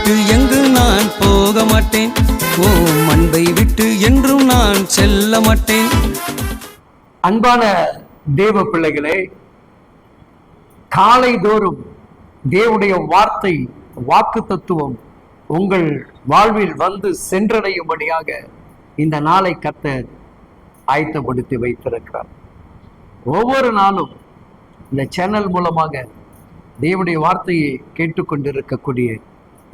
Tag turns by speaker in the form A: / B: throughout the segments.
A: விட்டு எங்கு நான் போக மாட்டேன். ஓம் அன்பை விட்டு என்றும் நான் செல்ல மாட்டேன்.
B: அன்பான தேவ பிள்ளைகளே, காலை தோறும் தேவனுடைய வார்த்தை, வாக்கு தத்துவம் உங்கள் வாழ்வில் வந்து சென்றடையும்படியாக இந்த நாளை கர்த்தர் ஆயத்தப்படுத்தி வைத்திருக்கிறார். ஒவ்வொரு நாளும் இந்த சேனல் மூலமாக தேவனுடைய வார்த்தையை கேட்டுக்கொண்டிருக்கக்கூடிய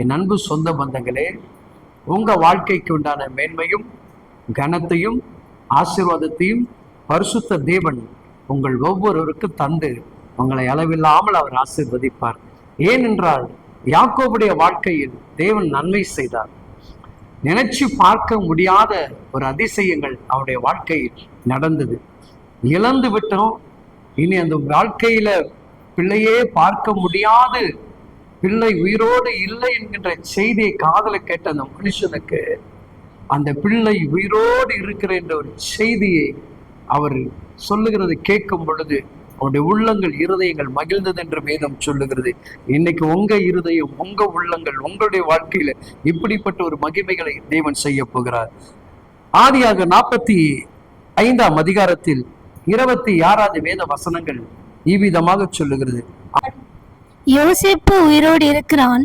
B: என் அன்பு சொந்த பந்தங்களே, உங்க வாழ்க்கைக்கு உண்டான மேன்மையும் கனத்தையும் ஆசீர்வாதத்தையும் பரிசுத்த தேவன் உங்கள் ஒவ்வொருவருக்கும் தந்து உங்களை அளவில்லாமல் அவர் ஆசீர்வதிப்பார். ஏனென்றால் யாக்கோபுடைய வாழ்க்கையில் தேவன் நன்மை செய்தார். நினைச்சு பார்க்க முடியாத ஒரு அதிசயங்கள் அவருடைய வாழ்க்கையில் நடந்தது. இழந்து விட்டோம், இனி அந்த வாழ்க்கையில பிள்ளையே பார்க்க முடியாது, பிள்ளை உயிரோடு இல்லை என்கின்ற செய்தியை காதல கேட்ட அந்த மனுஷனுக்கு அந்த பிள்ளை உயிரோடு இருக்கிற என்ற ஒரு செய்தியை அவர் சொல்லுகிறது கேட்கும் பொழுது அவருடைய உள்ளங்கள் இருதயங்கள் மகிழ்ந்தது என்று வேதம் சொல்லுகிறது. இன்னைக்கு உங்க இருதயம், உங்க உள்ளங்கள், உங்களுடைய வாழ்க்கையில இப்படிப்பட்ட ஒரு மகிமைகளை தேவன் செய்ய போகிறார். ஆதியாக 45ஆம் அதிகாரத்தில் 26வது வேத வசனங்கள் இவ்விதமாக சொல்லுகிறது.
C: யோசேப்பு உயிரோடு இருக்கிறான்,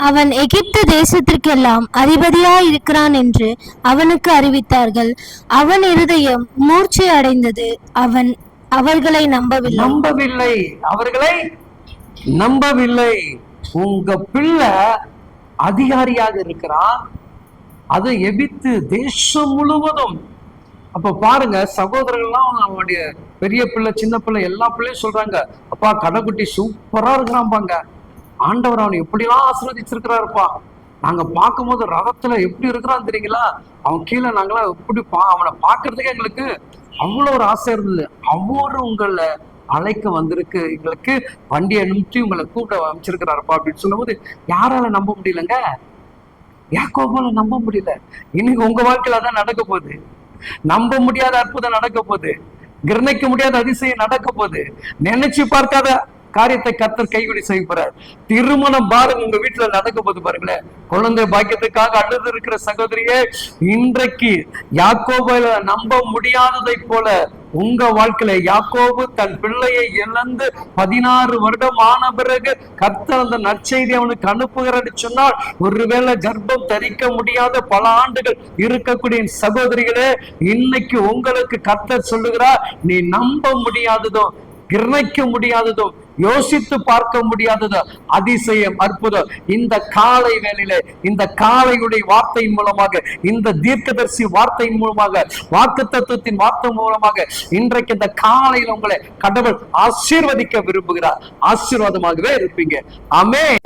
C: அவன் எகிப்து தேசத்திற்கெல்லாம் அதிபதியாய் இருக்கிறான் என்று அவனுக்கு அறிவித்தார்கள். அவன் இருதயம் மூர்ச்சை அடைந்தது, அவன் அவர்களை
B: நம்பவில்லை. உங்க பிள்ளை அதிகாரியாக இருக்கிறான், அது எகிப்து தேசம் முழுவதும். அப்ப பாருங்க, சகோதரர்கள்லாம் அவனுடைய பெரிய பிள்ளை, சின்ன பிள்ளை, எல்லா பிள்ளையும் சொல்றாங்க, அப்பா கடைக்குட்டி சூப்பரா இருக்கிறான்பாங்க, ஆண்டவர் அவனை எப்படிலாம் ஆசீர்வதிச்சிருக்கிறாருப்பா, நாங்க பார்க்கும் போது ரதத்துல எப்படி இருக்கிறான்னு தெரியுங்களா, அவன் கீழே நாங்களாம் எப்படி அவனை பார்க்கறதுக்கு எங்களுக்கு அவ்வளோ ஒரு ஆசை இருந்தது. அவரு உங்களை அழைக்க வந்திருக்கு, எங்களுக்கு வண்டி அனுப்பிச்சு உங்களை கூப்பிட அமைச்சிருக்கிறாருப்பா அப்படின்னு சொல்லும்போது யாரால நம்ப முடியலங்க? யாக்கோபால நம்ப முடியல. இன்னைக்கு உங்க வாழ்க்கையில தான் நடக்க போகுது. நம்ப முடியாத அற்புதம் நடக்க போகுது, கிரணிக்க முடியாத அதிசயம் நடக்க போகுது, நினைச்சு பார்க்காத காரியத்தை கர்த்தர் கைகூடி செய்ய போறார். திருமணம் பாருங்க உங்க வீட்டுல நடக்க போது பாருங்களேன். குழந்தை பாக்கியத்துக்காக அழுது இருக்கிற சகோதரியே, இன்றைக்கு யாக்கோபுல நம்ப முடியாததை போல உங்க வாழ்க்கையில யாக்கோபு தன் பிள்ளையை இழந்து 16 வருடம் ஆன பிறகு கர்த்தர் அந்த நற்செய்தி அவனுக்கு அனுப்புகிறான்னு சொன்னால், ஒருவேளை கர்ப்பம் தரிக்க முடியாத பல ஆண்டுகள் இருக்கக்கூடிய சகோதரிகளே, இன்னைக்கு உங்களுக்கு கர்த்தர் சொல்லுகிறார், நீ நம்ப முடியாததோ, கிரணிக்க முடியாததோ, யோசித்து பார்க்க முடியாததோ அதிசயம், அற்புதம் இந்த காலை வேளையில, இந்த காலையுடைய வார்த்தையின் மூலமாக, இந்த தீர்க்கதரிசி வார்த்தையின் மூலமாக, வாக்கு தத்துவத்தின் வார்த்தை மூலமாக இன்றைக்கு இந்த காலையில் உங்களை கடவுள் ஆசீர்வதிக்க விரும்புகிறார். ஆசீர்வாதமாகவே இருப்பீங்க. ஆமென்.